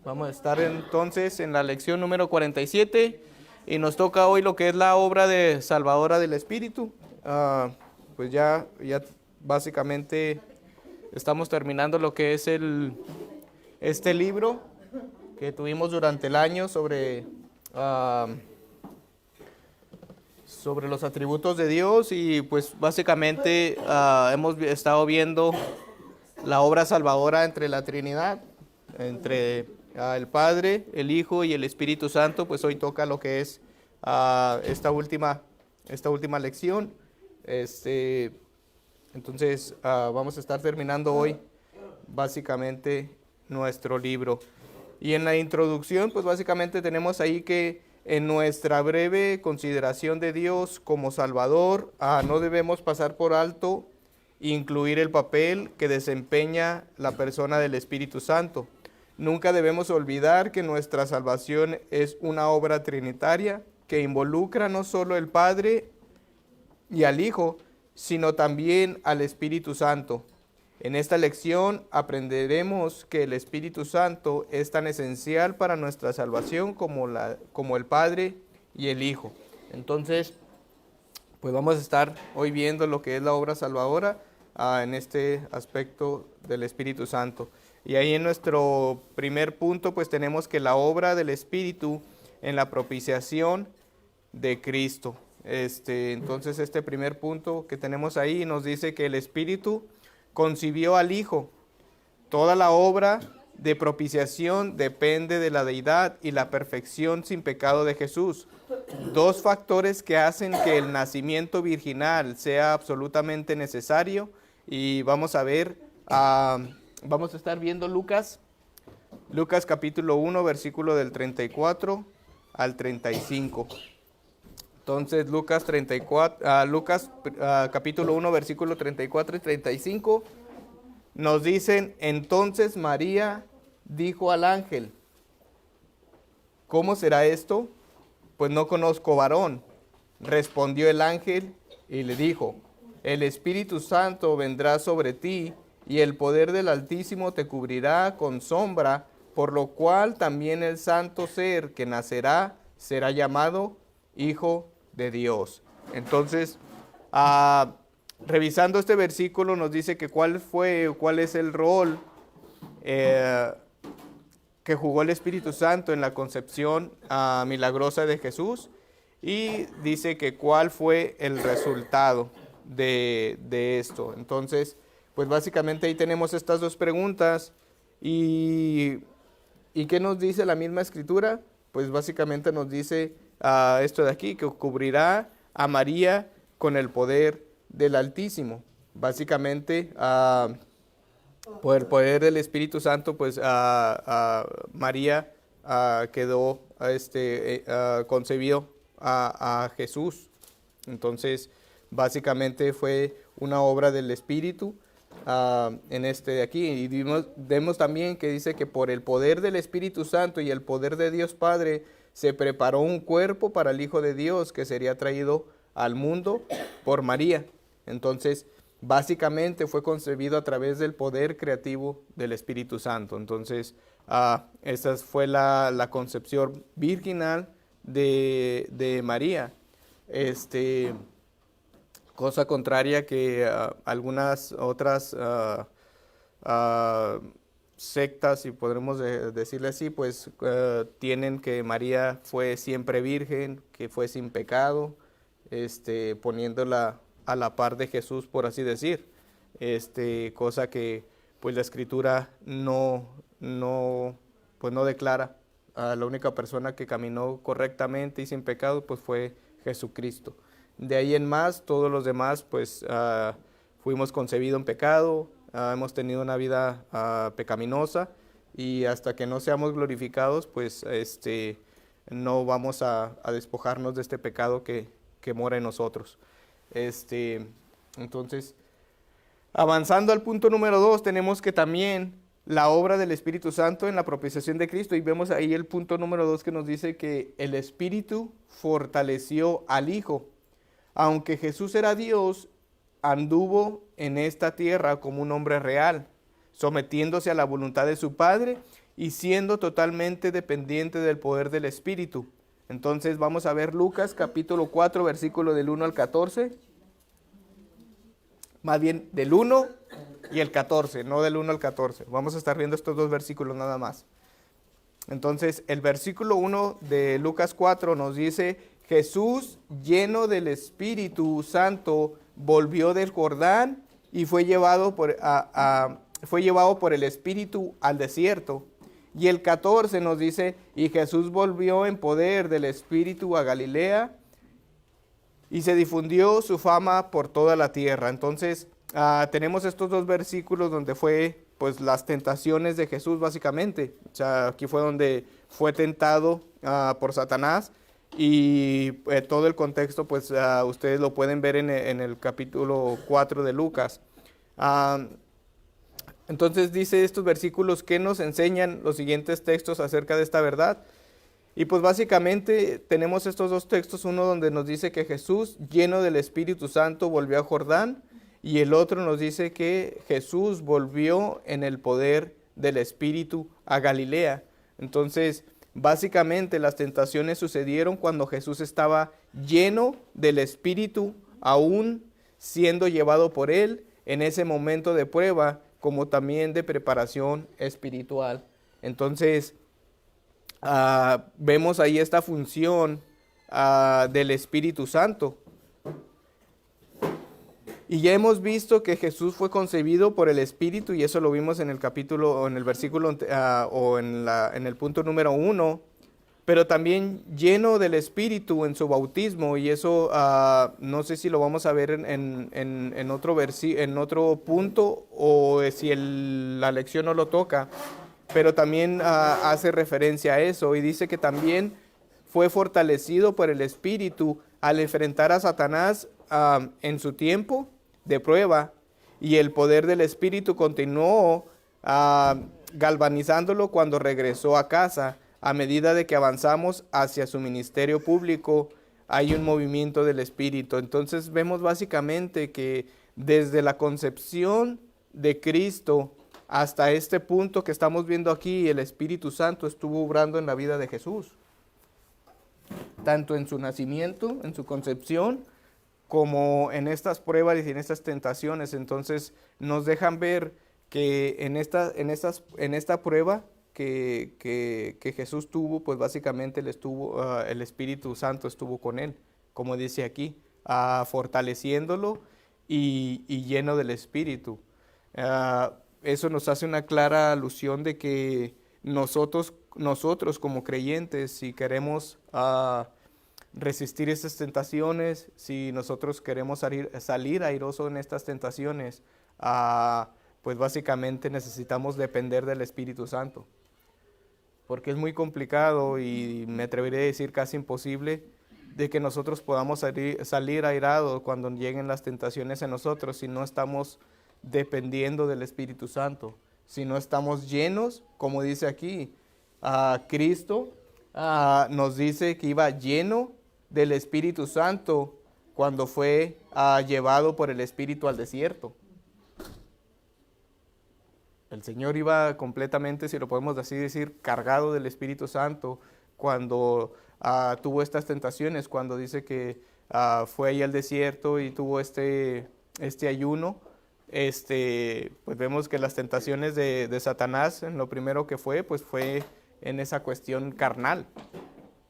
Vamos a estar entonces en la lección número 47 y nos toca hoy lo que es la obra de Salvadora del Espíritu. Pues ya básicamente estamos terminando lo que es este libro que tuvimos durante el año sobre los atributos de Dios y pues básicamente hemos estado viendo la obra salvadora entre la Trinidad, entre el Padre, el Hijo y el Espíritu Santo. Pues hoy toca lo que es esta última lección. Entonces vamos a estar terminando hoy básicamente nuestro libro. Y en la introducción pues básicamente tenemos ahí que en nuestra breve consideración de Dios como Salvador, no debemos pasar por alto incluir el papel que desempeña la persona del Espíritu Santo. Nunca debemos olvidar que nuestra salvación es una obra trinitaria que involucra no solo al Padre y al Hijo, sino también al Espíritu Santo. En esta lección aprenderemos que el Espíritu Santo es tan esencial para nuestra salvación como el Padre y el Hijo. Entonces, pues vamos a estar hoy viendo lo que es la obra salvadora en este aspecto del Espíritu Santo. Y ahí en nuestro primer punto, pues tenemos que la obra del Espíritu en la propiciación de Cristo. Entonces, este primer punto que tenemos ahí nos dice que el Espíritu concibió al Hijo. Toda la obra de propiciación depende de la deidad y la perfección sin pecado de Jesús. Dos factores que hacen que el nacimiento virginal sea absolutamente necesario. Y vamos a ver, vamos a estar viendo Lucas capítulo 1, versículo del 34 al 35. Entonces Lucas capítulo 1, versículo 34 y 35 nos dicen: entonces María dijo al ángel, ¿cómo será esto? Pues no conozco varón. Respondió el ángel y le dijo, el Espíritu Santo vendrá sobre ti y el poder del Altísimo te cubrirá con sombra, por lo cual también el santo ser que nacerá será llamado Hijo de Dios. Entonces, revisando este versículo nos dice que cuál es el rol que jugó el Espíritu Santo en la concepción milagrosa de Jesús, y dice que cuál fue el resultado de esto. Entonces, pues básicamente ahí tenemos estas dos preguntas. ¿Y qué nos dice la misma Escritura? Pues básicamente nos dice esto de aquí, que cubrirá a María con el poder del Altísimo. Básicamente, por el poder del Espíritu Santo, pues María quedó concebido a Jesús. Entonces, básicamente fue una obra del Espíritu en este de aquí. Y vemos también que dice que por el poder del Espíritu Santo y el poder de Dios Padre se preparó un cuerpo para el Hijo de Dios que sería traído al mundo por María. Entonces, básicamente fue concebido a través del poder creativo del Espíritu Santo. Entonces, esa fue la concepción virginal de María. Cosa contraria que algunas otras sectas, si podremos decirle así, pues tienen que María fue siempre virgen, que fue sin pecado, poniéndola a la par de Jesús, por así decir. Cosa que pues la Escritura no declara. La única persona que caminó correctamente y sin pecado pues fue Jesucristo. De ahí en más, todos los demás pues fuimos concebidos en pecado, hemos tenido una vida pecaminosa, y hasta que no seamos glorificados pues no vamos a despojarnos de este pecado que mora en nosotros. Entonces, avanzando al punto número 2, tenemos que también la obra del Espíritu Santo en la propiciación de Cristo, y vemos ahí el punto número 2 que nos dice que el Espíritu fortaleció al Hijo. Aunque Jesús era Dios, anduvo en esta tierra como un hombre real, sometiéndose a la voluntad de su Padre y siendo totalmente dependiente del poder del Espíritu. Entonces vamos a ver Lucas capítulo 4, versículo del 1 al 14. Más bien del 1 y el 14, no del 1 al 14. Vamos a estar viendo estos dos versículos nada más. Entonces el versículo 1 de Lucas 4 nos dice: Jesús, lleno del Espíritu Santo, volvió del Jordán y fue llevado por el Espíritu al desierto. Y el 14 nos dice: y Jesús volvió en poder del Espíritu a Galilea, y se difundió su fama por toda la tierra. Entonces, tenemos estos dos versículos donde fue, pues, las tentaciones de Jesús, básicamente. O sea, aquí fue donde fue tentado por Satanás, y todo el contexto, pues, ustedes lo pueden ver en el capítulo 4 de Lucas. Entonces dice estos versículos que nos enseñan los siguientes textos acerca de esta verdad. Y pues básicamente tenemos estos dos textos, uno donde nos dice que Jesús, lleno del Espíritu Santo, volvió a Jordán, y el otro nos dice que Jesús volvió en el poder del Espíritu a Galilea. Entonces, básicamente las tentaciones sucedieron cuando Jesús estaba lleno del Espíritu, aún siendo llevado por él en ese momento de prueba, como también de preparación espiritual. Entonces, vemos ahí esta función del Espíritu Santo. Y ya hemos visto que Jesús fue concebido por el Espíritu, y eso lo vimos en el capítulo, o en el versículo, o en el punto número 1, pero también lleno del Espíritu en su bautismo, y eso no sé si lo vamos a ver en otro punto, o si la lección no lo toca, pero también hace referencia a eso, y dice que también fue fortalecido por el Espíritu al enfrentar a Satanás en su tiempo de prueba, y el poder del Espíritu continuó galvanizándolo cuando regresó a casa. A medida de que avanzamos hacia su ministerio público, hay un movimiento del Espíritu. Entonces vemos básicamente que desde la concepción de Cristo hasta este punto que estamos viendo aquí, el Espíritu Santo estuvo obrando en la vida de Jesús, tanto en su nacimiento, en su concepción, como en estas pruebas y en estas tentaciones. Entonces nos dejan ver que en esta prueba que Jesús tuvo, pues básicamente el Espíritu Santo estuvo con él, como dice aquí, fortaleciéndolo y lleno del Espíritu. Eso nos hace una clara alusión de que nosotros como creyentes, si queremos resistir estas tentaciones, si nosotros queremos salir airosos en estas tentaciones, pues básicamente necesitamos depender del Espíritu Santo. Porque es muy complicado, y me atrevería a decir casi imposible, de que nosotros podamos salir airados cuando lleguen las tentaciones en nosotros, si no estamos dependiendo del Espíritu Santo, si no estamos llenos, como dice aquí, Cristo nos dice que iba lleno del Espíritu Santo cuando fue llevado por el Espíritu al desierto. El Señor iba completamente, si lo podemos así decir, cargado del Espíritu Santo cuando tuvo estas tentaciones, cuando dice que fue ahí al desierto y tuvo este ayuno. Pues vemos que las tentaciones de Satanás, en lo primero que pues fue en esa cuestión carnal.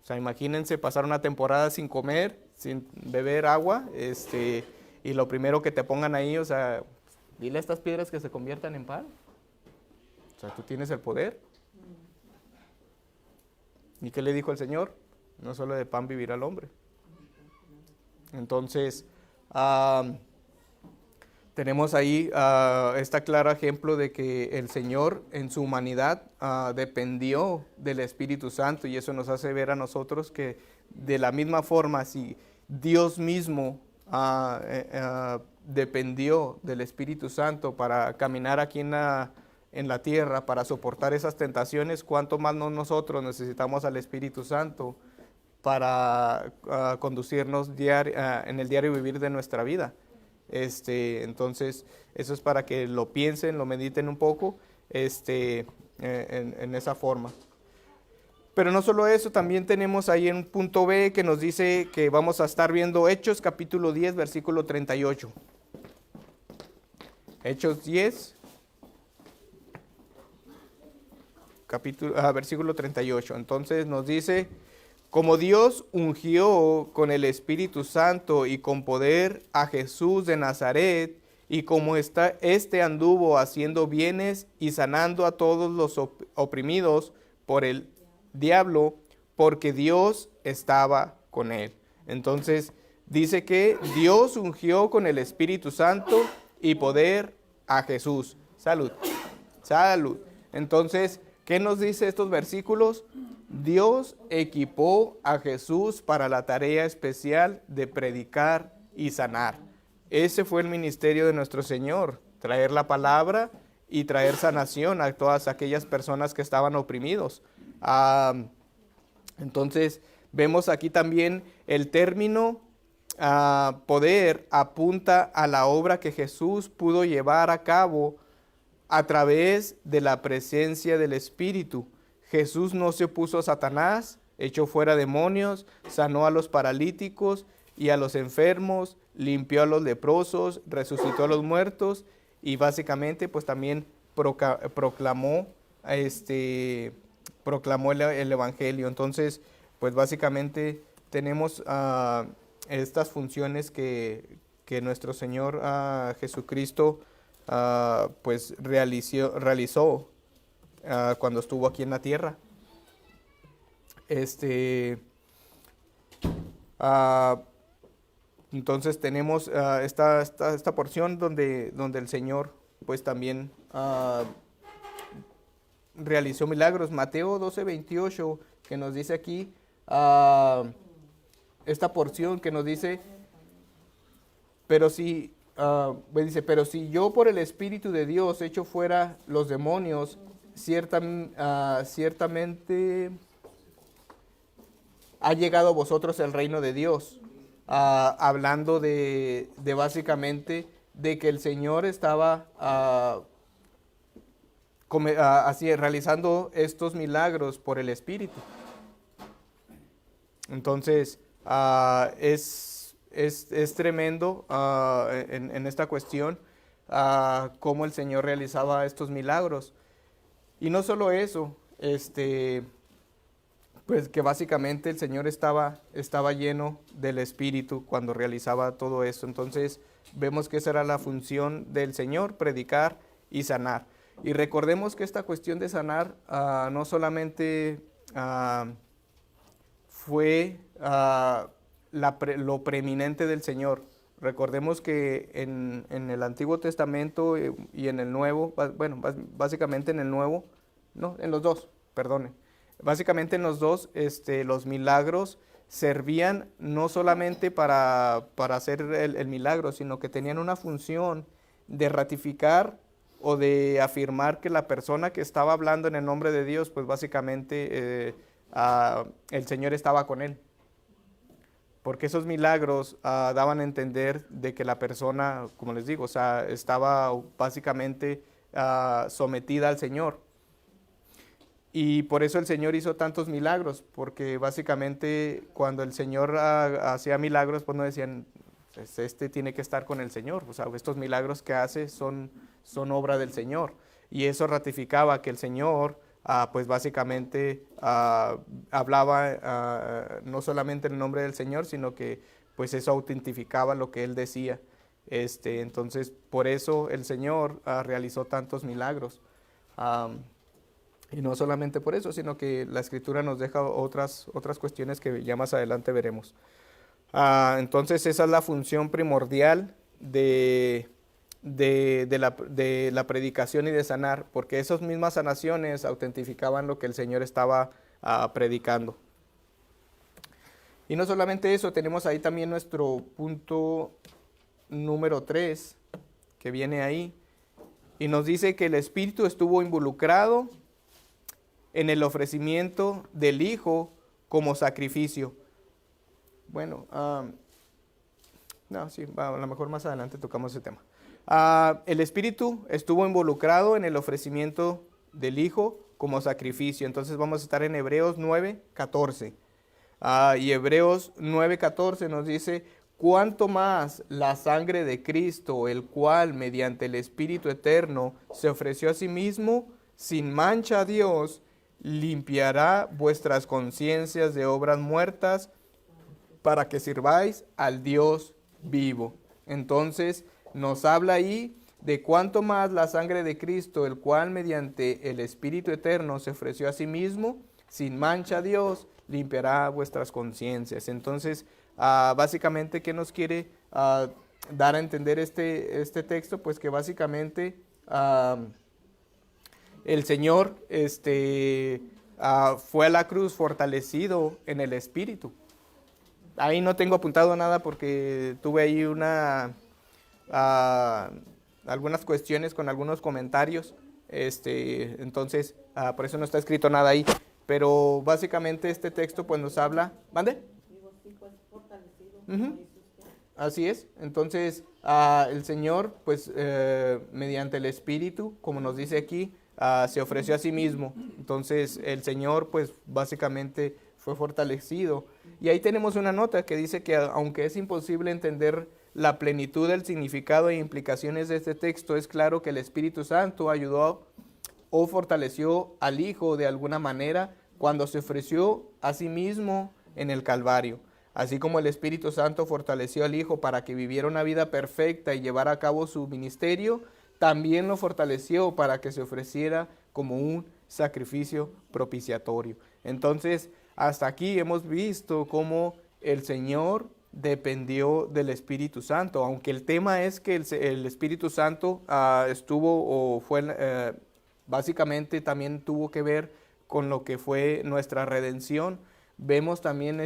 O sea, imagínense pasar una temporada sin comer, sin beber agua, y lo primero que te pongan ahí, o sea, dile a estas piedras que se conviertan en pan. O sea, tú tienes el poder. ¿Y qué le dijo el Señor? No solo de pan vivirá el hombre. Entonces, tenemos ahí este claro ejemplo de que el Señor en su humanidad dependió del Espíritu Santo, y eso nos hace ver a nosotros que de la misma forma, si Dios mismo dependió del Espíritu Santo para caminar aquí en la tierra, para soportar esas tentaciones, ¿cuánto más nosotros necesitamos al Espíritu Santo para conducirnos en el diario vivir de nuestra vida? Entonces, eso es para que lo piensen, lo mediten un poco. en esa forma. Pero no solo eso, también tenemos ahí en punto B que nos dice que vamos a estar viendo Hechos capítulo 10, versículo 38. Hechos 10, versículo 38. Entonces nos dice, como Dios ungió con el Espíritu Santo y con poder a Jesús de Nazaret, y como este anduvo haciendo bienes y sanando a todos los oprimidos por el diablo, porque Dios estaba con él. Entonces dice que Dios ungió con el Espíritu Santo y poder a Jesús. Salud, salud. Entonces, ¿qué nos dice estos versículos? Dios equipó a Jesús para la tarea especial de predicar y sanar. Ese fue el ministerio de nuestro Señor, traer la palabra y traer sanación a todas aquellas personas que estaban oprimidos. Entonces, vemos aquí también el término poder apunta a la obra que Jesús pudo llevar a cabo a través de la presencia del Espíritu. Jesús no se opuso a Satanás, echó fuera demonios, sanó a los paralíticos y a los enfermos, limpió a los leprosos, resucitó a los muertos y básicamente pues también proclamó el Evangelio. Entonces, pues básicamente tenemos estas funciones que nuestro Señor Jesucristo pues realizó cuando estuvo aquí en la tierra. Entonces tenemos esta porción donde el Señor pues también realizó milagros. Mateo 12:28, que nos dice aquí, esta porción que nos dice, pero si yo por el Espíritu de Dios echo fuera los demonios, ciertamente ha llegado a vosotros el reino de Dios. Hablando de básicamente de que el Señor estaba así realizando estos milagros por el Espíritu. Entonces es tremendo en esta cuestión cómo el Señor realizaba estos milagros. Y no solo eso, pues que básicamente el Señor estaba lleno del Espíritu cuando realizaba todo esto. Entonces vemos que esa era la función del Señor, predicar y sanar. Y recordemos que esta cuestión de sanar no solamente fue lo preeminente del Señor. Recordemos que en el Antiguo Testamento y en el Nuevo, bueno, básicamente en el Nuevo, no, en los dos, perdone. Básicamente en los dos, los milagros servían no solamente para hacer el milagro, sino que tenían una función de ratificar o de afirmar que la persona que estaba hablando en el nombre de Dios, pues básicamente el Señor estaba con él. Porque esos milagros daban a entender de que la persona, como les digo, o sea, estaba básicamente sometida al Señor. Y por eso el Señor hizo tantos milagros, porque básicamente cuando el Señor hacía milagros, pues no decían, pues tiene que estar con el Señor. O sea, estos milagros que hace son obra del Señor. Y eso ratificaba que el Señor, pues básicamente hablaba no solamente en el nombre del Señor, sino que pues eso autentificaba lo que Él decía. Entonces, por eso el Señor realizó tantos milagros. Y no solamente por eso, sino que la Escritura nos deja otras cuestiones que ya más adelante veremos. Entonces esa es la función primordial de la predicación y de sanar, porque esas mismas sanaciones autentificaban lo que el Señor estaba predicando. Y no solamente eso, tenemos ahí también nuestro punto número 3, que viene ahí, y nos dice que el Espíritu estuvo involucrado en el ofrecimiento del Hijo como sacrificio. Bueno, no, sí, a lo mejor más adelante tocamos ese tema. El Espíritu estuvo involucrado en el ofrecimiento del Hijo como sacrificio. Entonces vamos a estar en Hebreos 9:14. Y Hebreos 9:14 nos dice, cuánto más la sangre de Cristo, el cual mediante el Espíritu Eterno se ofreció a sí mismo sin mancha a Dios, limpiará vuestras conciencias de obras muertas para que sirváis al Dios vivo. Entonces nos habla ahí de cuánto más la sangre de Cristo, el cual mediante el Espíritu Eterno se ofreció a sí mismo sin mancha a Dios, limpiará vuestras conciencias. Entonces, básicamente, ¿qué nos quiere dar a entender este texto? Pues que básicamente el Señor fue a la cruz fortalecido en el Espíritu. Ahí no tengo apuntado nada porque tuve ahí algunas cuestiones con algunos comentarios. Entonces, por eso no está escrito nada ahí. Pero básicamente este texto pues nos habla. ¿Mande? Uh-huh. Así es. Entonces, el Señor, pues, mediante el Espíritu, como nos dice aquí, se ofreció a sí mismo. Entonces, el Señor, pues, básicamente fue fortalecido. Y ahí tenemos una nota que dice que aunque es imposible entender la plenitud del significado e implicaciones de este texto, es claro que el Espíritu Santo ayudó o fortaleció al Hijo de alguna manera cuando se ofreció a sí mismo en el Calvario. Así como el Espíritu Santo fortaleció al Hijo para que viviera una vida perfecta y llevara a cabo su ministerio, también lo fortaleció para que se ofreciera como un sacrificio propiciatorio. Entonces, hasta aquí hemos visto cómo el Señor dependió del Espíritu Santo, aunque el tema es que el Espíritu Santo estuvo o fue, básicamente también tuvo que ver con lo que fue nuestra redención. Vemos también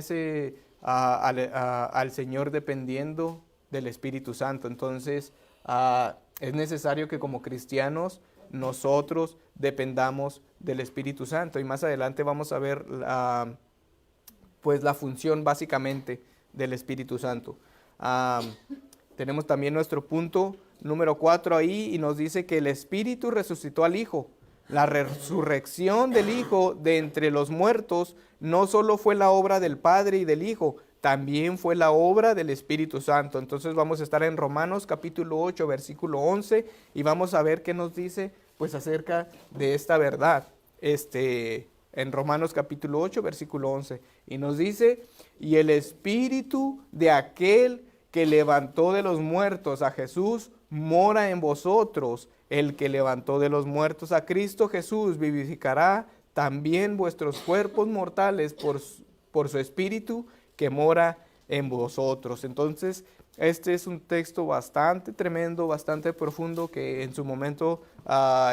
al Señor dependiendo del Espíritu Santo. Entonces, es necesario que como cristianos nosotros dependamos del Espíritu Santo. Y más adelante vamos a ver pues la función básicamente del Espíritu Santo. Tenemos también nuestro punto número 4 ahí y nos dice que el Espíritu resucitó al Hijo. La resurrección del Hijo de entre los muertos no solo fue la obra del Padre y del Hijo, también fue la obra del Espíritu Santo. Entonces vamos a estar en Romanos capítulo 8, versículo 11 y vamos a ver qué nos dice pues acerca de esta verdad. En Romanos capítulo 8, versículo 11. Y nos dice, y el Espíritu de aquel que levantó de los muertos a Jesús mora en vosotros. El que levantó de los muertos a Cristo Jesús vivificará también vuestros cuerpos mortales por su Espíritu que mora en vosotros. Entonces, este es un texto bastante tremendo, bastante profundo que en su momento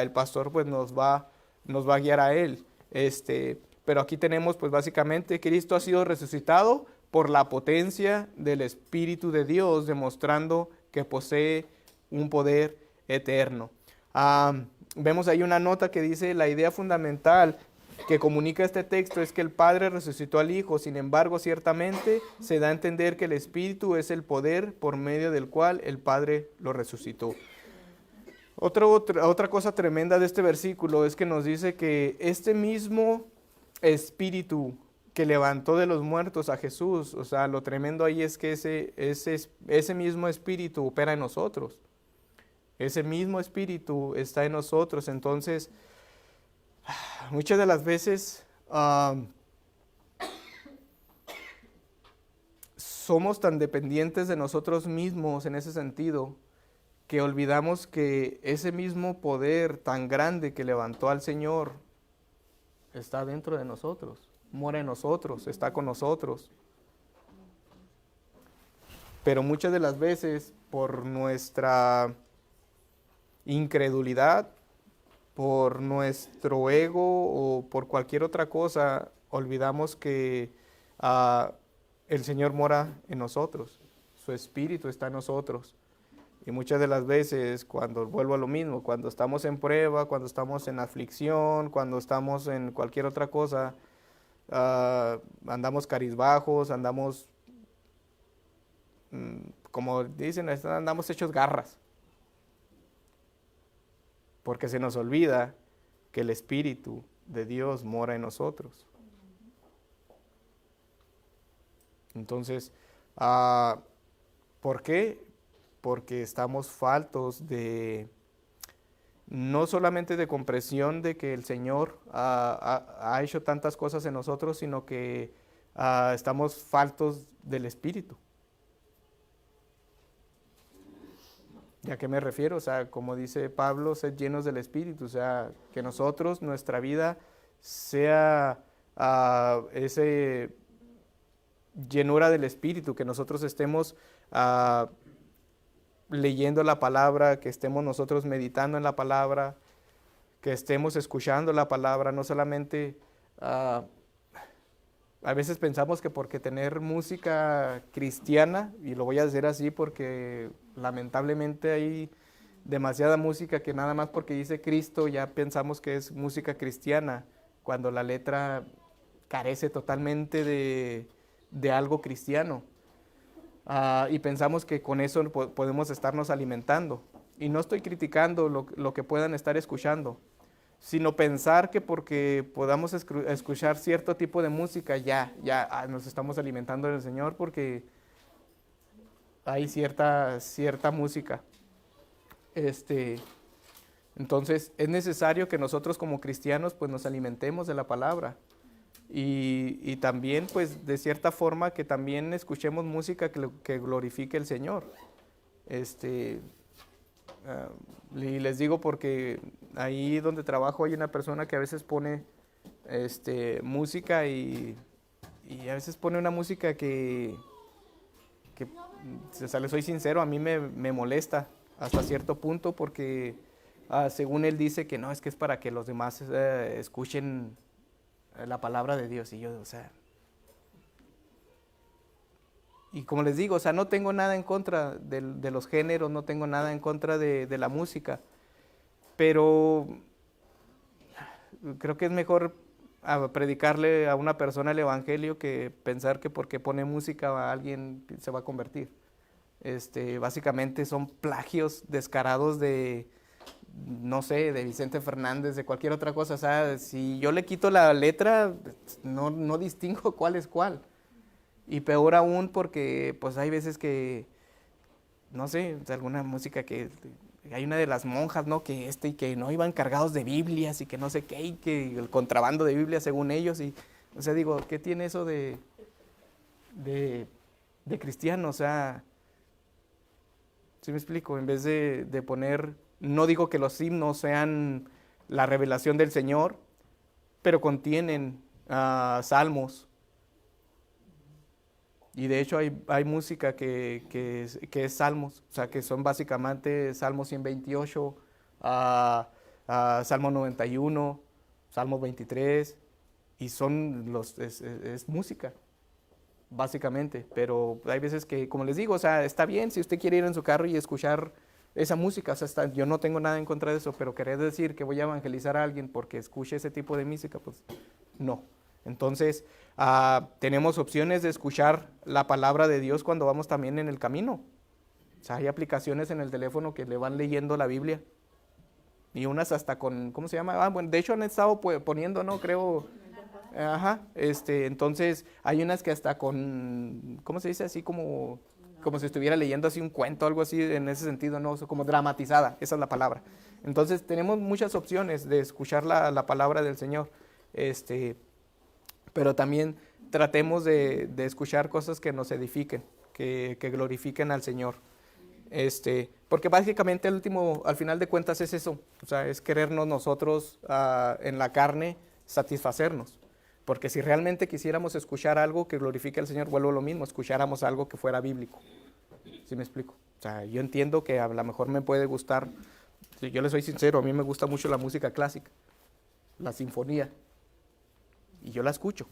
el pastor pues nos va a guiar a él. Pero aquí tenemos pues básicamente Cristo ha sido resucitado por la potencia del Espíritu de Dios, demostrando que posee un poder eterno. Vemos ahí una nota que dice la idea fundamental que comunica este texto es que el Padre resucitó al Hijo. Sin embargo, ciertamente se da a entender que el Espíritu es el poder por medio del cual el Padre lo resucitó. Otra cosa tremenda de este versículo es que nos dice que este mismo Espíritu que levantó de los muertos a Jesús, o sea, lo tremendo ahí es que ese mismo Espíritu opera en nosotros. Ese mismo Espíritu está en nosotros. Entonces, muchas de las veces somos tan dependientes de nosotros mismos en ese sentido que olvidamos que ese mismo poder tan grande que levantó al Señor está dentro de nosotros, mora en nosotros, está con nosotros. Pero muchas de las veces, por nuestra incredulidad, por nuestro ego o por cualquier otra cosa, olvidamos que el Señor mora en nosotros, su Espíritu está en nosotros. Y muchas de las veces, cuando vuelvo a lo mismo, cuando estamos en prueba, cuando estamos en aflicción, cuando estamos en cualquier otra cosa, andamos cabizbajos, andamos, como dicen, andamos hechos garras. Porque se nos olvida que el Espíritu de Dios mora en nosotros. Entonces, ¿por qué? Porque estamos faltos de, no solamente de comprensión de que el Señor ha hecho tantas cosas en nosotros, sino que estamos faltos del Espíritu. ¿Y a qué me refiero? O sea, como dice Pablo, sed llenos del Espíritu. O sea, que nosotros, nuestra vida, sea ese llenura del Espíritu, que nosotros estemos leyendo la palabra, que estemos nosotros meditando en la palabra, que estemos escuchando la palabra, no solamente... a veces pensamos que porque tener música cristiana, y lo voy a decir así porque lamentablemente hay demasiada música que nada más porque dice Cristo ya pensamos que es música cristiana, cuando la letra carece totalmente de algo cristiano. Y pensamos que con eso podemos estarnos alimentando. Y no estoy criticando lo que puedan estar escuchando, sino pensar que porque podamos escuchar cierto tipo de música ya nos estamos alimentando del Señor, porque hay cierta música. Entonces es necesario que nosotros como cristianos pues nos alimentemos de la palabra. Y también pues de cierta forma que también escuchemos música que glorifique al Señor. Y les digo porque ahí donde trabajo hay una persona que a veces pone música y a veces pone una música que o sea, les soy sincero, a mí me molesta hasta cierto punto porque según él dice que no, es que es para que los demás escuchen la palabra de Dios. Y yo, o sea, y como les digo, o sea, no tengo nada en contra de los géneros, no tengo nada en contra de la música, pero creo que es mejor predicarle a una persona el evangelio que pensar que porque pone música a alguien se va a convertir. Básicamente son plagios descarados de, no sé, de Vicente Fernández, de cualquier otra cosa. O sea, si yo le quito la letra, no distingo cuál es cuál. Y peor aún porque pues hay veces que, no sé, alguna música que hay una de las monjas, ¿no? Que y que no iban cargados de Biblias y que no sé qué, y que el contrabando de Biblias según ellos. Y, o sea, digo, ¿qué tiene eso de cristiano? O sea, ¿sí me explico? En vez de poner, no digo que los himnos sean la revelación del Señor, pero contienen salmos. Y de hecho hay música que es salmos, o sea, que son básicamente Salmo 128, Salmo 91, Salmo 23, y es música, básicamente. Pero hay veces que, como les digo, o sea, está bien si usted quiere ir en su carro y escuchar esa música, o sea, yo no tengo nada en contra de eso, pero querer decir que voy a evangelizar a alguien porque escuche ese tipo de música, pues no. Entonces, tenemos opciones de escuchar la palabra de Dios cuando vamos también en el camino. O sea, hay aplicaciones en el teléfono que le van leyendo la Biblia. Y unas hasta con, ¿cómo se llama? Bueno, de hecho han estado poniendo, ¿no? Creo, ajá, entonces hay unas que hasta con, ¿cómo se dice? Así como si estuviera leyendo así un cuento, algo así en ese sentido, ¿no? Como dramatizada, esa es la palabra. Entonces tenemos muchas opciones de escuchar la palabra del Señor. Pero también tratemos de escuchar cosas que nos edifiquen, que glorifiquen al Señor. Porque básicamente al final de cuentas es eso, o sea, es querernos nosotros en la carne satisfacernos. Porque si realmente quisiéramos escuchar algo que glorifique al Señor, vuelvo a lo mismo, escucháramos algo que fuera bíblico. ¿Sí me explico? O sea, yo entiendo que a lo mejor me puede gustar, si yo le soy sincero, a mí me gusta mucho la música clásica, la sinfonía. Y yo la escucho,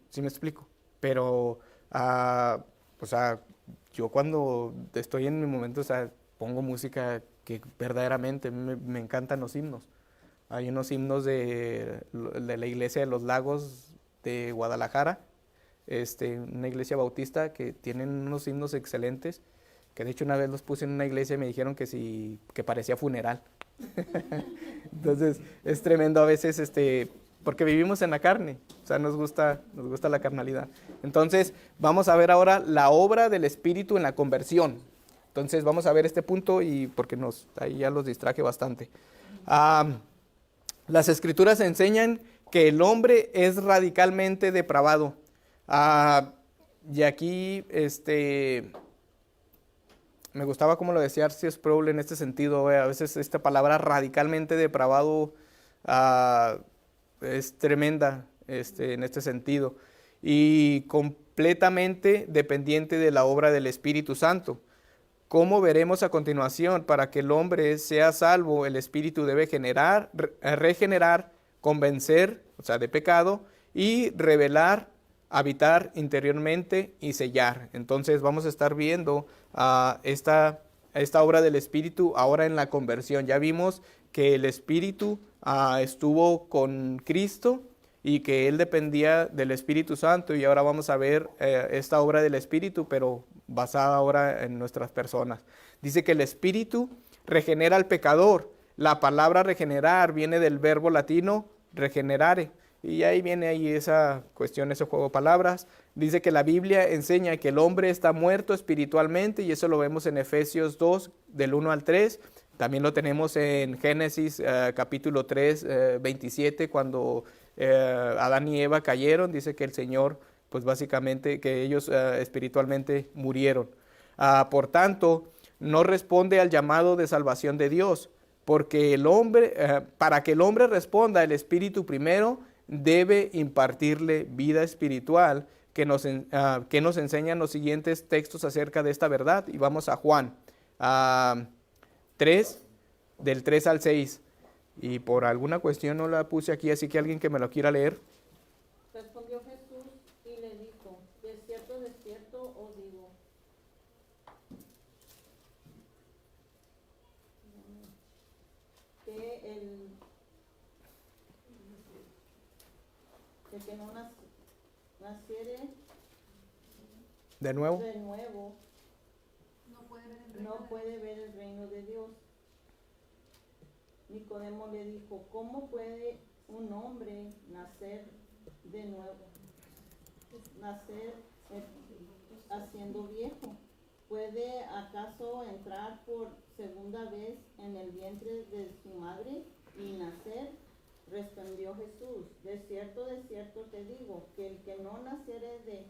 ¿sí me explico? Pero, o sea, yo cuando estoy en mi momento, o sea, pongo música que verdaderamente me encantan los himnos. Hay unos himnos de la iglesia de los Lagos de Guadalajara, una iglesia bautista que tienen unos himnos excelentes, que de hecho una vez los puse en una iglesia y me dijeron que parecía funeral. Entonces es tremendo a veces porque vivimos en la carne, o sea, nos gusta la carnalidad. Entonces vamos a ver ahora la obra del Espíritu en la conversión. Entonces vamos a ver este punto y porque ahí ya los distraje bastante. Las Escrituras enseñan que el hombre es radicalmente depravado. Y aquí me gustaba como lo decía C.S. Sproul en este sentido. A veces esta palabra radicalmente depravado es tremenda en este sentido. Y completamente dependiente de la obra del Espíritu Santo. Como veremos a continuación, para que el hombre sea salvo, el Espíritu debe regenerar, convencer, o sea, de pecado, y revelar, habitar interiormente y sellar. Entonces vamos a estar viendo esta obra del Espíritu ahora en la conversión. Ya vimos que el Espíritu estuvo con Cristo y que Él dependía del Espíritu Santo, y ahora vamos a ver esta obra del Espíritu, pero basada ahora en nuestras personas. Dice que el Espíritu regenera al pecador. La palabra regenerar viene del verbo latino regenerare, y ahí viene esa cuestión, ese juego de palabras. Dice que la Biblia enseña que el hombre está muerto espiritualmente, y eso lo vemos en Efesios 2, del 1 al 3. También lo tenemos en Génesis capítulo 3, 27, cuando Adán y Eva cayeron. Dice que el Señor, pues básicamente, que ellos espiritualmente murieron. Por tanto, no responde al llamado de salvación de Dios, porque el hombre, para que el hombre responda, el Espíritu primero debe impartirle vida espiritual, que nos enseñan los siguientes textos acerca de esta verdad. Y vamos a Juan 3, del 3 al 6. Y por alguna cuestión no la puse aquí, así que alguien que me lo quiera leer. Respondió Jesús y le dijo: de cierto os digo, que el que no naciere De nuevo. no puede ver el reino de Dios. Nicodemo le dijo: ¿cómo puede un hombre nacer de nuevo? Nacer haciendo viejo. ¿Puede acaso entrar por segunda vez en el vientre de su madre y nacer? Respondió Jesús: de cierto te digo, que el que no naciere de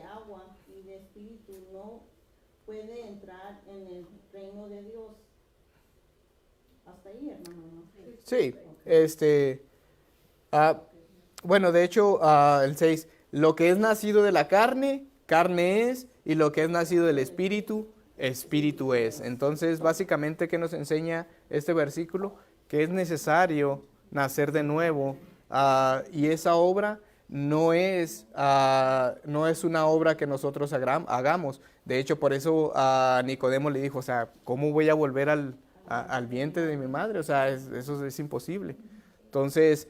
agua y de espíritu no puede entrar en el reino de Dios. Hasta ahí, hermano, ¿no? Sí, bueno, de hecho, el 6, lo que es nacido de la carne, carne es, y lo que es nacido del espíritu, espíritu es. Entonces, básicamente, ¿qué nos enseña este versículo? Que es necesario nacer de nuevo, y esa obra no es una obra que nosotros hagamos. De hecho, por eso a Nicodemo le dijo, o sea, ¿cómo voy a volver al vientre de mi madre? O sea, eso es imposible. Entonces,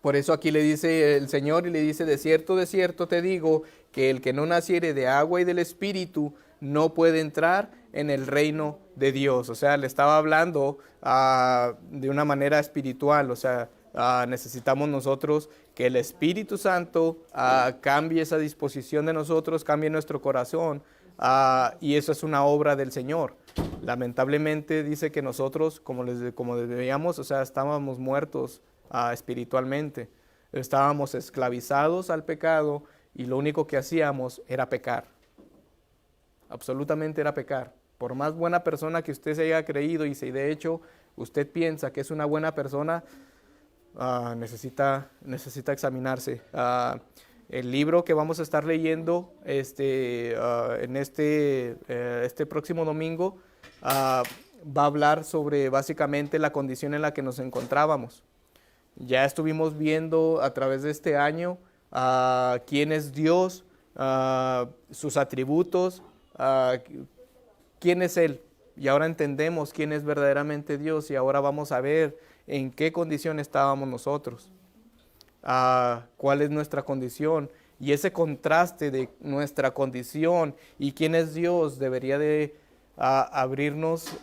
por eso aquí le dice el Señor, y le dice: de cierto te digo, que el que no naciere de agua y del Espíritu no puede entrar en el reino de Dios. O sea, le estaba hablando de una manera espiritual. O sea, necesitamos nosotros que el Espíritu Santo cambie esa disposición de nosotros, cambie nuestro corazón, y eso es una obra del Señor. Lamentablemente dice que nosotros, como veíamos, o sea, estábamos muertos espiritualmente, estábamos esclavizados al pecado, y lo único que hacíamos era pecar. Absolutamente era pecar. Por más buena persona que usted se haya creído, y si de hecho usted piensa que es una buena persona, necesita examinarse. El libro que vamos a estar leyendo en este próximo domingo va a hablar sobre básicamente la condición en la que nos encontrábamos. Ya estuvimos viendo a través de este año quién es Dios, sus atributos, quién es Él. Y ahora entendemos quién es verdaderamente Dios, y ahora vamos a ver en qué condición estábamos nosotros, cuál es nuestra condición, y ese contraste de nuestra condición y quién es Dios debería de abrirnos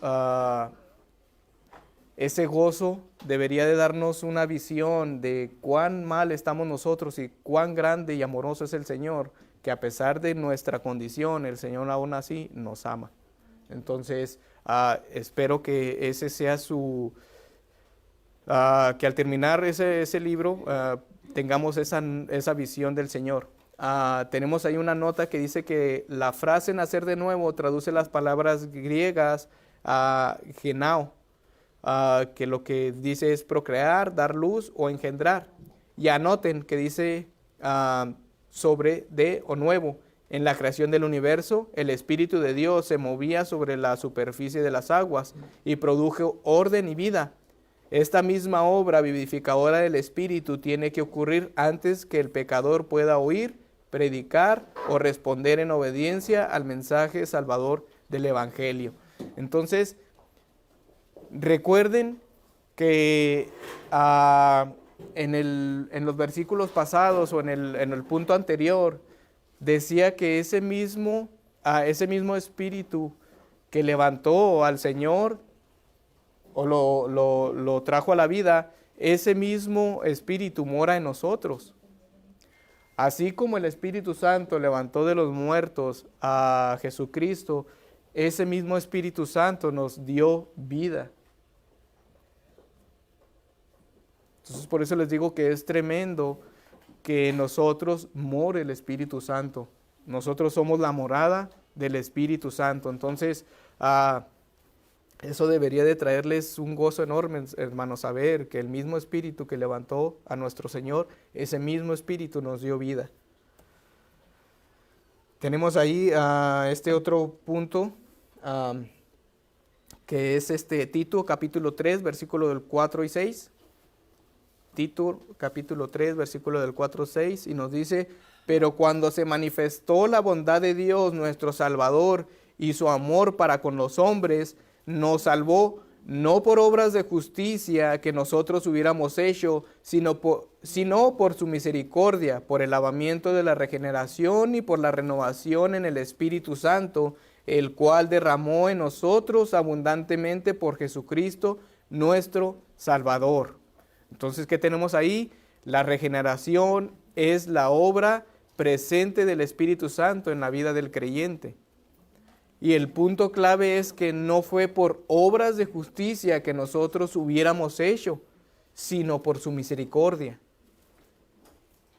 ese gozo, debería de darnos una visión de cuán mal estamos nosotros y cuán grande y amoroso es el Señor, que a pesar de nuestra condición, el Señor aún así nos ama. Entonces, espero que ese sea que al terminar ese libro tengamos esa visión del Señor. Tenemos ahí una nota que dice que la frase nacer de nuevo traduce las palabras griegas genao, que lo que dice es procrear, dar luz o engendrar. Y anoten que dice sobre de o nuevo. En la creación del universo, el Espíritu de Dios se movía sobre la superficie de las aguas y produjo orden y vida. Esta misma obra vivificadora del Espíritu tiene que ocurrir antes que el pecador pueda oír, predicar o responder en obediencia al mensaje salvador del Evangelio. Entonces, recuerden que en los versículos pasados o en el punto anterior, decía que ese mismo Espíritu que levantó al Señor o lo trajo a la vida, ese mismo Espíritu mora en nosotros. Así como el Espíritu Santo levantó de los muertos a Jesucristo, ese mismo Espíritu Santo nos dio vida. Entonces por eso les digo que es tremendo que en nosotros more el Espíritu Santo. Nosotros somos la morada del Espíritu Santo. Entonces, eso debería de traerles un gozo enorme, hermanos, saber que el mismo Espíritu que levantó a nuestro Señor, ese mismo Espíritu nos dio vida. Tenemos ahí este otro punto, que es Tito, capítulo 3, versículo del 4 y 6. Tito, capítulo 3, versículo del 4 y 6, y nos dice: pero cuando se manifestó la bondad de Dios, nuestro Salvador, y su amor para con los hombres, nos salvó no por obras de justicia que nosotros hubiéramos hecho, sino por su misericordia, por el lavamiento de la regeneración y por la renovación en el Espíritu Santo, el cual derramó en nosotros abundantemente por Jesucristo, nuestro Salvador. Entonces, ¿qué tenemos ahí? La regeneración es la obra presente del Espíritu Santo en la vida del creyente. Y el punto clave es que no fue por obras de justicia que nosotros hubiéramos hecho, sino por su misericordia.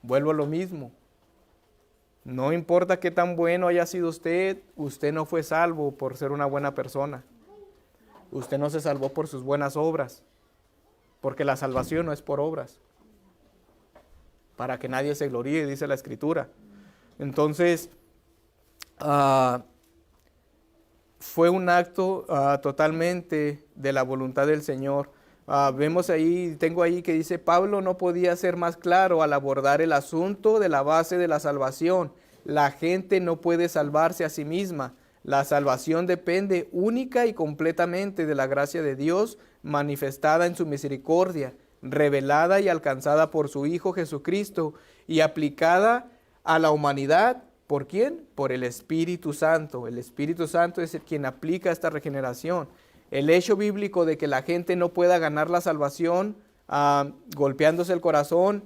Vuelvo a lo mismo. No importa qué tan bueno haya sido usted no fue salvo por ser una buena persona. Usted no se salvó por sus buenas obras, porque la salvación no es por obras, para que nadie se gloríe, dice la Escritura. Entonces, fue un acto totalmente de la voluntad del Señor. Vemos ahí, tengo ahí que dice: Pablo no podía ser más claro al abordar el asunto de la base de la salvación. La gente no puede salvarse a sí misma. La salvación depende única y completamente de la gracia de Dios manifestada en su misericordia, revelada y alcanzada por su Hijo Jesucristo y aplicada a la humanidad. ¿Por quién? Por el Espíritu Santo. El Espíritu Santo es quien aplica esta regeneración. El hecho bíblico de que la gente no pueda ganar la salvación golpeándose el corazón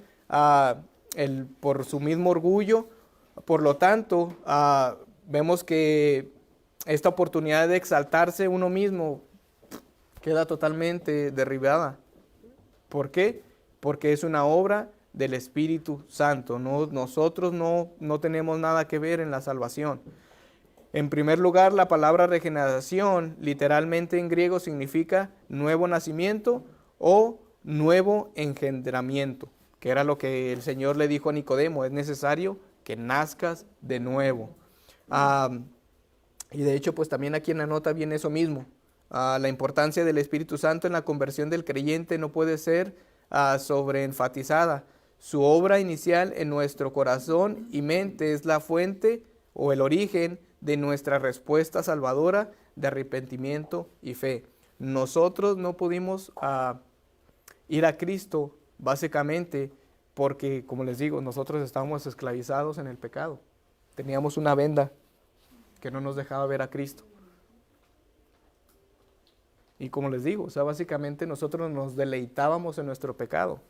por su mismo orgullo. Por lo tanto, vemos que esta oportunidad de exaltarse uno mismo queda totalmente derribada. ¿Por qué? Porque es una obra del Espíritu Santo. Nosotros no tenemos nada que ver en la salvación. En primer lugar, la palabra regeneración, literalmente en griego, significa nuevo nacimiento o nuevo engendramiento, que era lo que el Señor le dijo a Nicodemo: es necesario que nazcas de nuevo. Y de hecho, pues también aquí en la nota viene eso mismo. La importancia del Espíritu Santo en la conversión del creyente no puede ser sobreenfatizada. Su obra inicial en nuestro corazón y mente es la fuente o el origen de nuestra respuesta salvadora de arrepentimiento y fe. Nosotros no pudimos ir a Cristo básicamente porque, como les digo, nosotros estábamos esclavizados en el pecado. Teníamos una venda que no nos dejaba ver a Cristo. Y como les digo, o sea, básicamente nosotros nos deleitábamos en nuestro pecado,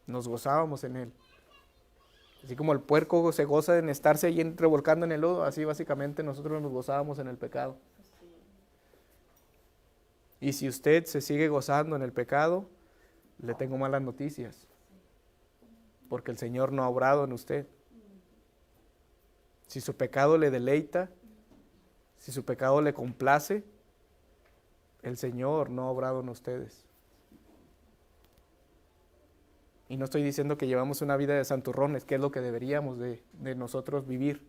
nos gozábamos en él. Así como el puerco se goza en estarse ahí revolcando en el lodo, así básicamente nosotros nos gozábamos en el pecado. Y si usted se sigue gozando en el pecado, le tengo malas noticias, porque el Señor no ha obrado en usted. Si su pecado le deleita, si su pecado le complace, el Señor no ha obrado en ustedes. Y no estoy diciendo que llevamos una vida de santurrones, que es lo que deberíamos de nosotros vivir.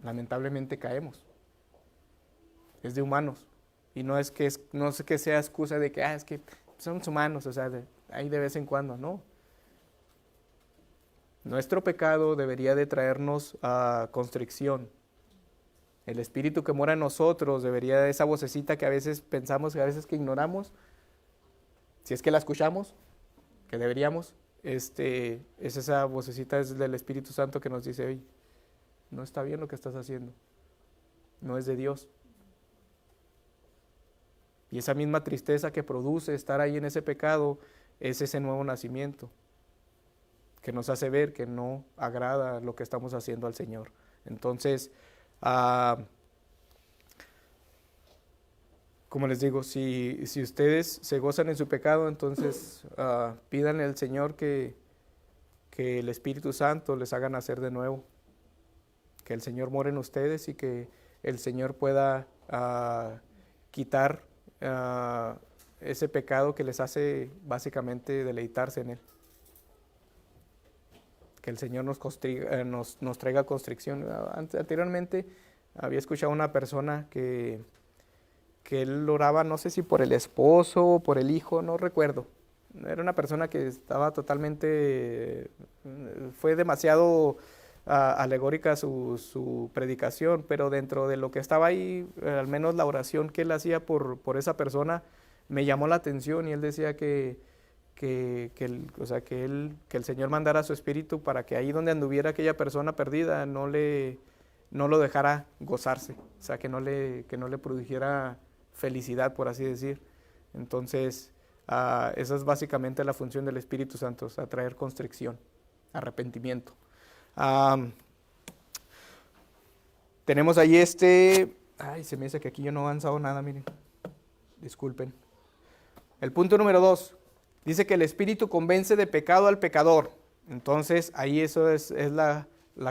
Lamentablemente caemos. Es de humanos. Y no es que sea excusa de que es que somos humanos, o sea, ahí de vez en cuando, no. Nuestro pecado debería de traernos a constricción. El espíritu que mora en nosotros debería, esa vocecita que a veces pensamos, que a veces que ignoramos, si es que la escuchamos, que deberíamos, es esa vocecita es del Espíritu Santo que nos dice, oye, no está bien lo que estás haciendo, no es de Dios. Y esa misma tristeza que produce estar ahí en ese pecado es ese nuevo nacimiento que nos hace ver que no agrada lo que estamos haciendo al Señor. Entonces, como les digo, si ustedes se gozan en su pecado, entonces pídanle al Señor que el Espíritu Santo les haga nacer de nuevo, que el Señor more en ustedes y que el Señor pueda quitar ese pecado que les hace básicamente deleitarse en Él. Que el Señor nos traiga constricción. Anteriormente había escuchado a una persona que él oraba, no sé si por el esposo o por el hijo, no recuerdo. Era una persona que estaba totalmente, fue demasiado alegórica su predicación, pero dentro de lo que estaba ahí, al menos la oración que él hacía por esa persona, me llamó la atención y él decía que el Señor mandara su espíritu para que ahí donde anduviera aquella persona perdida no lo dejara gozarse, o sea, que no le produjera felicidad, por así decir. Entonces, esa es básicamente la función del Espíritu Santo, o sea, traer constricción, arrepentimiento. Tenemos ahí se me dice que aquí yo no he avanzado nada, miren, disculpen. El punto número 2, dice que el Espíritu convence de pecado al pecador. Entonces, ahí eso es la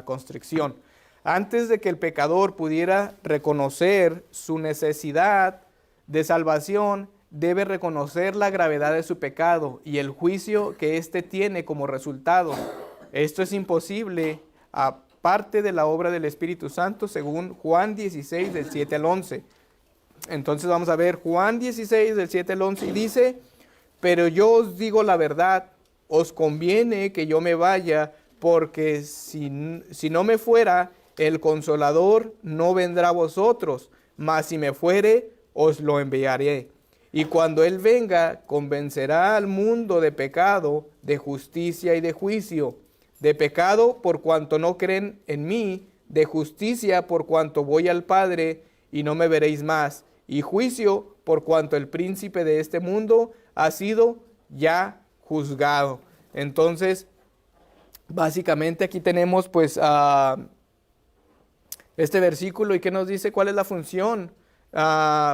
constricción. Antes de que el pecador pudiera reconocer su necesidad de salvación, debe reconocer la gravedad de su pecado y el juicio que éste tiene como resultado. Esto es imposible aparte de la obra del Espíritu Santo, según Juan 16, del 7 al 11. Entonces vamos a ver Juan 16, del 7 al 11, y dice: pero yo os digo la verdad, os conviene que yo me vaya, porque si no me fuera, el Consolador no vendrá a vosotros, mas si me fuere, os lo enviaré. Y cuando Él venga, convencerá al mundo de pecado, de justicia y de juicio. De pecado, por cuanto no creen en mí; de justicia, por cuanto voy al Padre, y no me veréis más; y juicio, por cuanto el príncipe de este mundo ha sido ya juzgado. Entonces, básicamente aquí tenemos pues este versículo, y que nos dice cuál es la función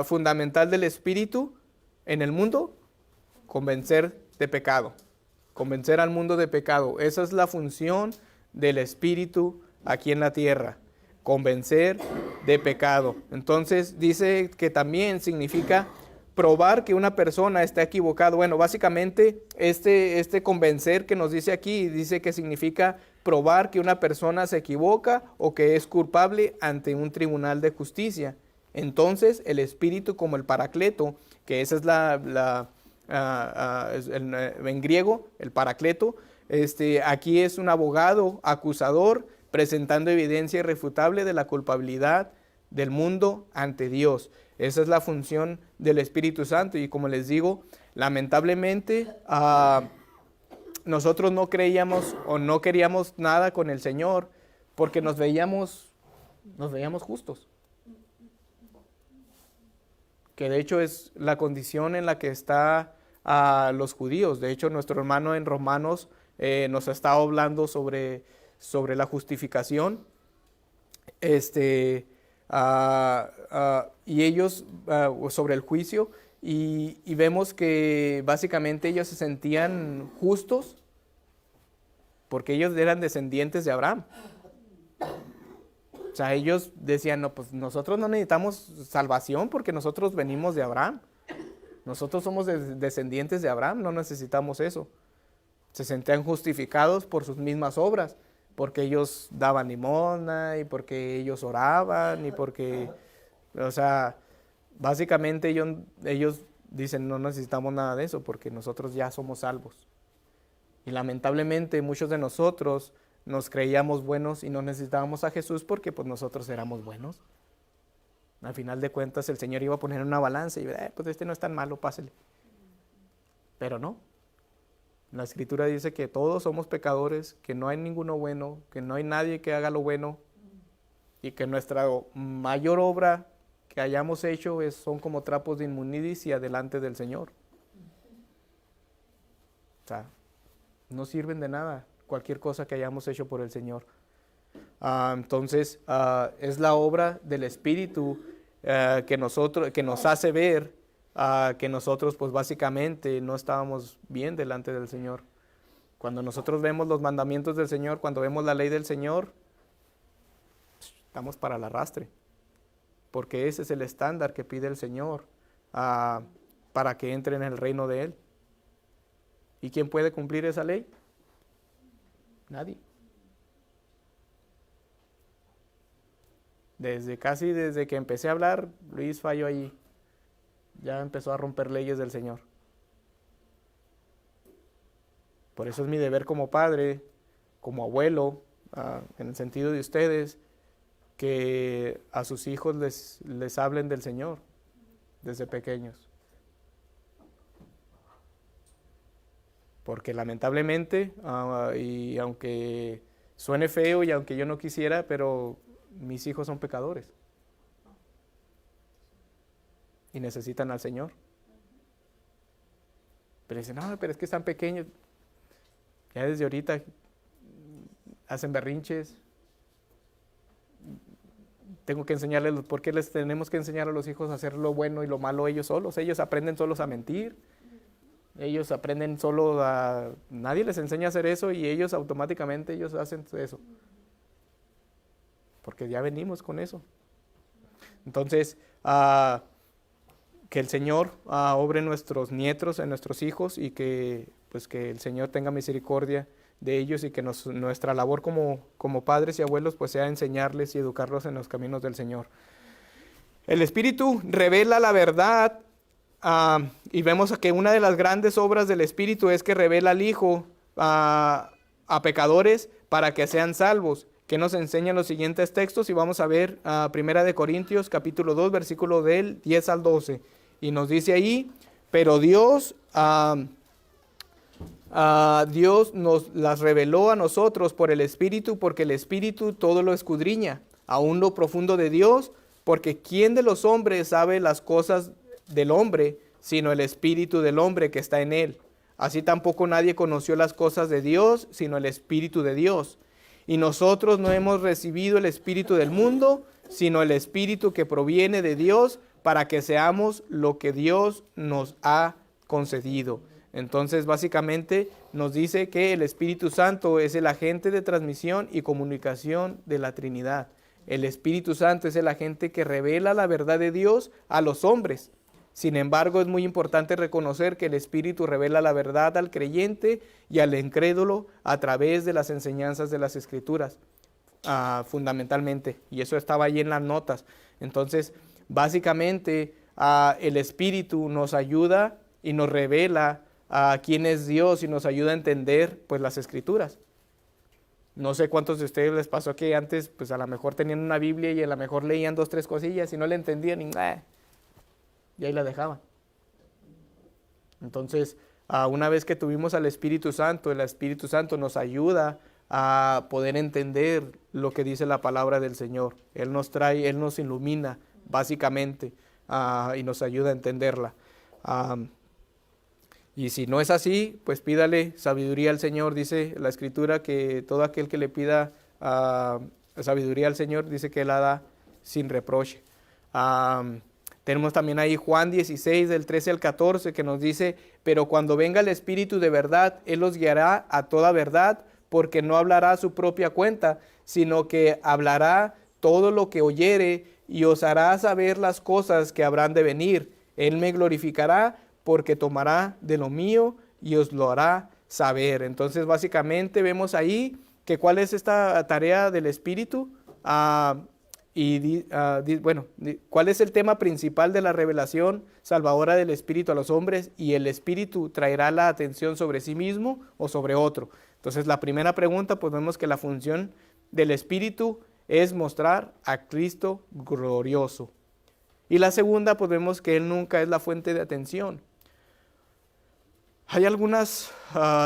fundamental del Espíritu en el mundo: convencer de pecado, convencer al mundo de pecado. Esa es la función del Espíritu aquí en la tierra, convencer de pecado. Entonces dice que también significa probar que una persona está equivocada. Bueno, básicamente este convencer que nos dice aquí, dice que significa probar que una persona se equivoca o que es culpable ante un tribunal de justicia. Entonces el Espíritu, como el Paracleto, que esa es en griego, el Paracleto, aquí es un abogado acusador presentando evidencia irrefutable de la culpabilidad del mundo ante Dios. Esa es la función del Espíritu Santo. Y como les digo, lamentablemente nosotros no creíamos o no queríamos nada con el Señor porque nos veíamos justos. que de hecho es la condición en la que está los judíos. De hecho, nuestro hermano en Romanos nos está hablando sobre la justificación, y ellos sobre el juicio, y vemos que básicamente ellos se sentían justos porque ellos eran descendientes de Abraham. O sea, ellos decían, no, pues nosotros no necesitamos salvación porque nosotros venimos de Abraham. Nosotros somos descendientes de Abraham, no necesitamos eso. Se sentían justificados por sus mismas obras, porque ellos daban limosna y porque ellos oraban y porque, o sea, básicamente ellos dicen, no necesitamos nada de eso porque nosotros ya somos salvos. Y lamentablemente muchos de nosotros nos creíamos buenos y no necesitábamos a Jesús porque pues nosotros éramos buenos. Al final de cuentas el Señor iba a poner una balanza y pues este no es tan malo, pásele. Pero no. La Escritura dice que todos somos pecadores, que no hay ninguno bueno, que no hay nadie que haga lo bueno y que nuestra mayor obra que hayamos hecho son como trapos de inmundicia delante del Señor. O sea, no sirven de nada cualquier cosa que hayamos hecho por el Señor. Entonces, es la obra del Espíritu que nos hace ver que nosotros pues básicamente no estábamos bien delante del Señor. Cuando nosotros vemos los mandamientos del Señor, cuando vemos la ley del Señor, estamos para el arrastre, porque ese es el estándar que pide el Señor para que entre en el reino de Él. ¿Y quién puede cumplir esa ley? Nadie. Desde que empecé a hablar, Luis falló allí. Ya empezó a romper leyes del Señor. Por eso es mi deber como padre, como abuelo, en el sentido de ustedes, que a sus hijos les hablen del Señor desde pequeños. Porque lamentablemente, y aunque suene feo y aunque yo no quisiera, pero mis hijos son pecadores. Y necesitan al Señor. Pero dicen, no, pero es que están pequeños. Ya desde ahorita hacen berrinches. Tengo que enseñarles, ¿por qué les tenemos que enseñar a los hijos a hacer lo bueno y lo malo ellos solos? Ellos aprenden solos a mentir. Ellos aprenden solo nadie les enseña a hacer eso y ellos automáticamente ellos hacen eso. Porque ya venimos con eso. Entonces, que el Señor obre en nuestros nietos, en nuestros hijos, y que el Señor tenga misericordia de ellos y que nuestra labor como padres y abuelos pues sea enseñarles y educarlos en los caminos del Señor. El Espíritu revela la verdad, y vemos que una de las grandes obras del Espíritu es que revela al Hijo a pecadores para que sean salvos, que nos enseñan los siguientes textos, y vamos a ver 1 Corintios capítulo 2 versículo del 10 al 12, y nos dice ahí, pero Dios nos las reveló a nosotros por el Espíritu, porque el Espíritu todo lo escudriña, aún lo profundo de Dios, porque ¿quién de los hombres sabe las cosas del hombre, sino el Espíritu del hombre que está en él? Así tampoco nadie conoció las cosas de Dios, sino el Espíritu de Dios. Y nosotros no hemos recibido el espíritu del mundo, sino el Espíritu que proviene de Dios, para que seamos lo que Dios nos ha concedido. Entonces, básicamente nos dice que el Espíritu Santo es el agente de transmisión y comunicación de la Trinidad. El Espíritu Santo es el agente que revela la verdad de Dios a los hombres. Sin embargo, es muy importante reconocer que el Espíritu revela la verdad al creyente y al incrédulo a través de las enseñanzas de las Escrituras, fundamentalmente. Y eso estaba ahí en las notas. Entonces, básicamente, el Espíritu nos ayuda y nos revela quién es Dios y nos ayuda a entender pues las Escrituras. No sé cuántos de ustedes les pasó que antes pues a lo mejor tenían una Biblia y a lo mejor leían 2, 3 cosillas y no le entendían y ahí la dejaban. Entonces, una vez que tuvimos al Espíritu Santo, el Espíritu Santo nos ayuda a poder entender lo que dice la palabra del Señor. Él nos ilumina, básicamente, y nos ayuda a entenderla. Y si no es así, pues pídale sabiduría al Señor. Dice la Escritura que todo aquel que le pida sabiduría al Señor, dice que Él la da sin reproche. Tenemos también ahí Juan 16, del 13 al 14, que nos dice, pero cuando venga el Espíritu de verdad, Él los guiará a toda verdad, porque no hablará a su propia cuenta, sino que hablará todo lo que oyere y os hará saber las cosas que habrán de venir. Él me glorificará porque tomará de lo mío y os lo hará saber. Entonces, básicamente vemos ahí que cuál es esta tarea del Espíritu. ¿Cuál es el tema principal de la revelación salvadora del Espíritu a los hombres? Y el Espíritu traerá la atención sobre sí mismo o sobre otro. Entonces, la primera pregunta, pues vemos que la función del Espíritu es mostrar a Cristo glorioso. Y la segunda, pues vemos que Él nunca es la fuente de atención. Hay algunas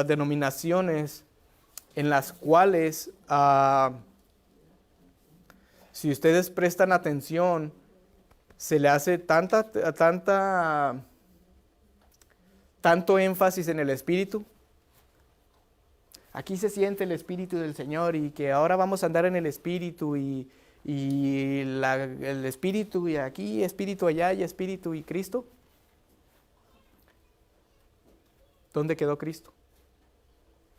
denominaciones en las cuales, si ustedes prestan atención, se le hace tanto énfasis en el Espíritu. Aquí se siente el Espíritu del Señor y que ahora vamos a andar en el Espíritu y el Espíritu y aquí, Espíritu allá y Espíritu y Cristo. ¿Dónde quedó Cristo?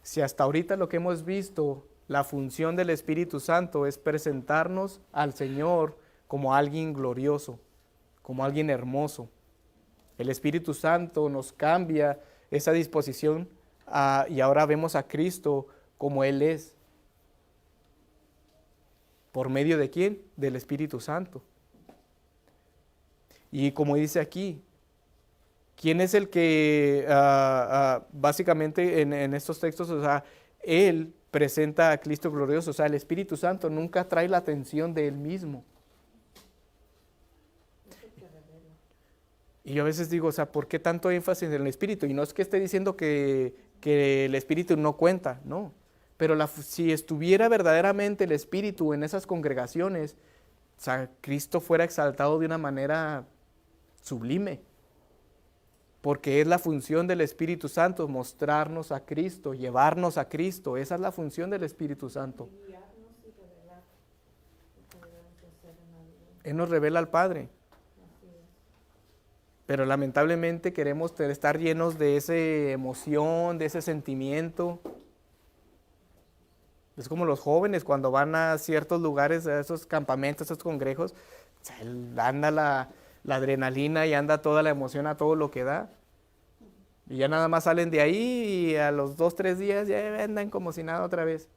Si hasta ahorita lo que hemos visto, la función del Espíritu Santo es presentarnos al Señor como alguien glorioso, como alguien hermoso. El Espíritu Santo nos cambia esa disposición y ahora vemos a Cristo como Él es. ¿Por medio de quién? Del Espíritu Santo. Y como dice aquí, ¿quién es el que básicamente en estos textos, Él presenta a Cristo glorioso? O sea, el Espíritu Santo nunca trae la atención de Él mismo. Y yo a veces digo, ¿por qué tanto énfasis en el Espíritu? Y no es que esté diciendo que el Espíritu no cuenta, no. Pero si estuviera verdaderamente el Espíritu en esas congregaciones, Cristo fuera exaltado de una manera sublime. Porque es la función del Espíritu Santo, mostrarnos a Cristo, llevarnos a Cristo. Esa es la función del Espíritu Santo. Él nos revela al Padre. Pero lamentablemente queremos estar llenos de esa emoción, de ese sentimiento. Es como los jóvenes cuando van a ciertos lugares, a esos campamentos, a esos congresos, anda la adrenalina y anda toda la emoción a todo lo que da. Y ya nada más salen de ahí y a los 2-3 días ya andan como si nada otra vez.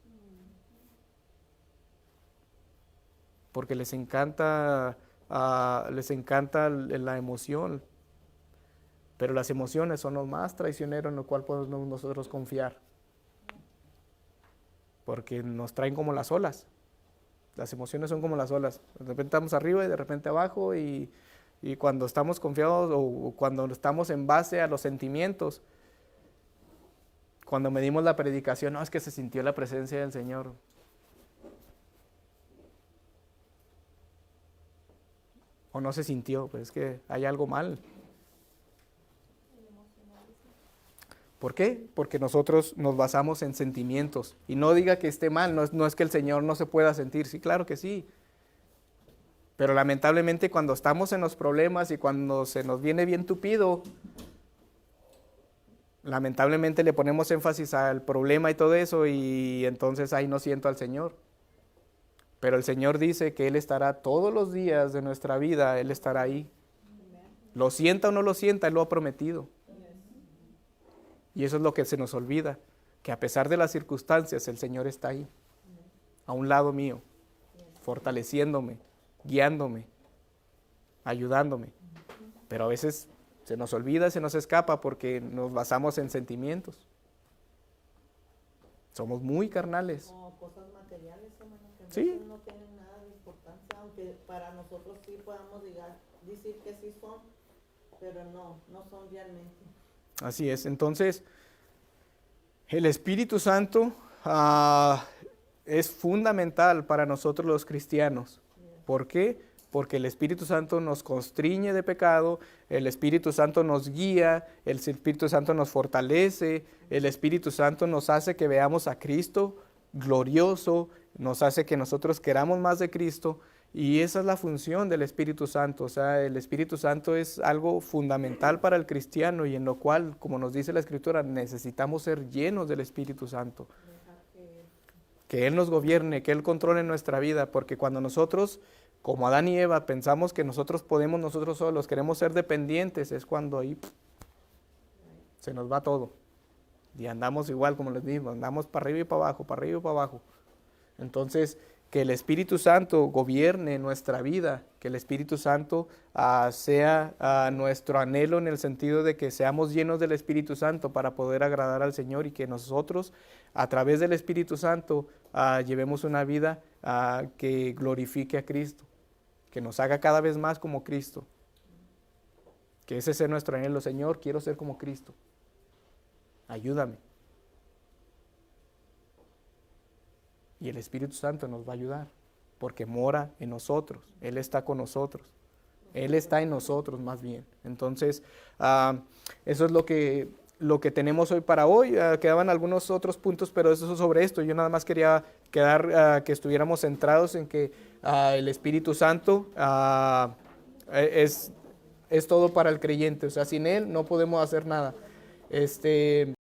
Porque les encanta la emoción. Pero las emociones son lo más traicionero en lo cual podemos nosotros confiar. Porque nos traen como las olas. Las emociones son como las olas. De repente estamos arriba y de repente abajo y cuando estamos confiados o cuando estamos en base a los sentimientos, cuando medimos la predicación, no, es que se sintió la presencia del Señor. O no se sintió, pues es que hay algo mal. ¿Por qué? Porque nosotros nos basamos en sentimientos. Y no diga que esté mal, no es que el Señor no se pueda sentir, sí, claro que sí. Pero lamentablemente cuando estamos en los problemas y cuando se nos viene bien tupido, lamentablemente le ponemos énfasis al problema y todo eso y entonces ahí no siento al Señor. Pero el Señor dice que Él estará todos los días de nuestra vida, Él estará ahí. Lo sienta o no lo sienta, Él lo ha prometido. Y eso es lo que se nos olvida, que a pesar de las circunstancias, el Señor está ahí, a un lado mío, fortaleciéndome, guiándome, ayudándome. Pero a veces se nos olvida, se nos escapa porque nos basamos en sentimientos. Somos muy carnales. O cosas materiales, hermano, que sí, no tienen nada de importancia, aunque para nosotros sí podamos decir que sí son, pero no son realmente. Así es. Entonces, el Espíritu Santo es fundamental para nosotros los cristianos. ¿Por qué? porque el Espíritu Santo nos constriñe de pecado, el Espíritu Santo nos guía, el Espíritu Santo nos fortalece, el Espíritu Santo nos hace que veamos a Cristo glorioso, nos hace que nosotros queramos más de Cristo, y esa es la función del Espíritu Santo. O sea, el Espíritu Santo es algo fundamental para el cristiano y en lo cual, como nos dice la Escritura, necesitamos ser llenos del Espíritu Santo. Que Él nos gobierne, que Él controle nuestra vida, porque cuando nosotros, como Adán y Eva, pensamos que nosotros podemos nosotros solos, queremos ser dependientes, es cuando ahí se nos va todo. Y andamos igual, como les digo, andamos para arriba y para abajo, para arriba y para abajo. Entonces, que el Espíritu Santo gobierne nuestra vida, que el Espíritu Santo sea nuestro anhelo en el sentido de que seamos llenos del Espíritu Santo para poder agradar al Señor y que nosotros, a través del Espíritu Santo, llevemos una vida que glorifique a Cristo, que nos haga cada vez más como Cristo. Que ese sea nuestro anhelo. Señor, quiero ser como Cristo. Ayúdame. Y el Espíritu Santo nos va a ayudar, porque mora en nosotros, Él está con nosotros, Él está en nosotros más bien. Entonces, eso es lo que tenemos hoy para hoy. Quedaban algunos otros puntos, pero eso es sobre esto. Yo nada más quería que estuviéramos centrados en que el Espíritu Santo es todo para el creyente. O sea, sin Él no podemos hacer nada.